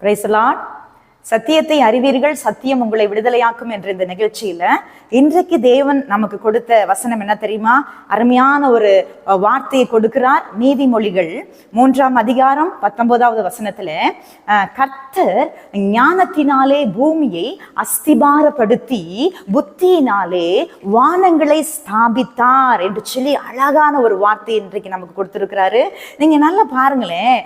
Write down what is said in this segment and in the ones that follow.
Praise the Lord. சத்தியத்தை அறிவீர்கள், சத்தியம் உங்களை விடுதலையாக்கும் என்ற இந்த நிகழ்ச்சியில இன்றைக்கு தேவன் நமக்கு கொடுத்த வசனம் என்ன தெரியுமா? அருமையான ஒரு வார்த்தையை கொடுக்கிறார். நீதிமொழிகள் 3ஆம் அதிகாரம் 19வது வசனத்துல, கர்த்தர் ஞானத்தினாலே பூமியை அஸ்திபாரப்படுத்தி புத்தியினாலே வானங்களை ஸ்தாபித்தார் என்று சொல்லி அழகான ஒரு வார்த்தை இன்றைக்கு நமக்கு கொடுத்திருக்கிறாரு. நீங்க நல்லா பாருங்களேன்.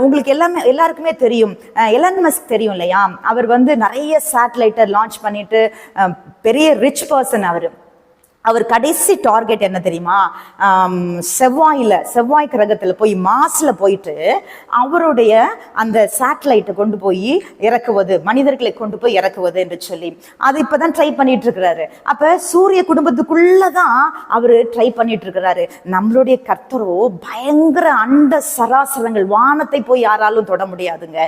உங்களுக்கு எல்லாருக்குமே தெரியும், எலான் மஸ்க் தெரியும் இல்லையா? அவர் நிறைய சேட்டலைட்டை லான்ச் பண்ணிட்டு பெரிய ரிச் பர்சன். அவர் கடைசி டார்கெட் என்ன தெரியுமா? செவ்வாய் கிரகத்துல போய் மாஸ்ல போயிட்டு அவருடைய அந்த சேட்டலைட்டை கொண்டு போய் இறக்குவது, மனிதர்களை கொண்டு போய் இறக்குவது என்று சொல்லி அது இப்பதான் ட்ரை பண்ணிட்டு இருக்கிறாரு. அப்ப சூரிய குடும்பத்துக்குள்ளதான் அவரு ட்ரை பண்ணிட்டு இருக்கிறாரு. நம்மளுடைய கர்த்தரோ பயங்கர அண்ட சராசரங்கள், வானத்தை போய் யாராலும் தொட முடியாதுங்க.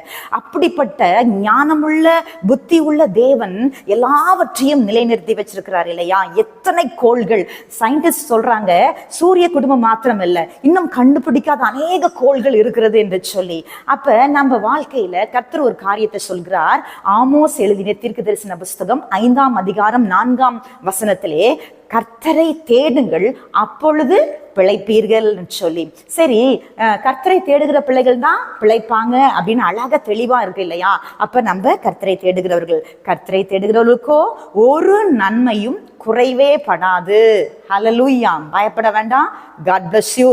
அப்படிப்பட்ட ஞானமுள்ள புத்தி உள்ள தேவன் எல்லாவற்றையும் நிலைநிறுத்தி வச்சிருக்கிறார் இல்லையா? எத்தனை கோள்கள்! சயின்டிஸ்ட் சொல்றாங்க சூரிய குடும்பம் மாத்திரம் இல்ல, இன்னும் கண்டுபிடிக்காத அநேக கோள்கள் இருக்கிறது என்று சொல்லி. அப்ப நம்ம வாழ்க்கையில கர்த்தர் ஒரு காரியத்தை சொல்கிறார். ஆமோஸ் எழுதின தீர்க்கதரிசன புஸ்தகம் 5ஆம் அதிகாரம் 4ஆம் வசனத்திலே, கர்த்தரை தேடுங்கள் அப்பொழுது பிழைப்பீர்கள் சொல்லி. சரி, கர்த்தரை தேடுகிற பிள்ளைகள் தான் பிழைப்பாங்க அப்படின்னு அழகா தெளிவா இருக்கு இல்லையா? அப்ப நம்ம கர்த்தரை தேடுகிறவர்களுக்கோ ஒரு நன்மையும் குறைவே படாது. ஹல்லேலூயா. பயப்பட வேண்டாம். God bless you.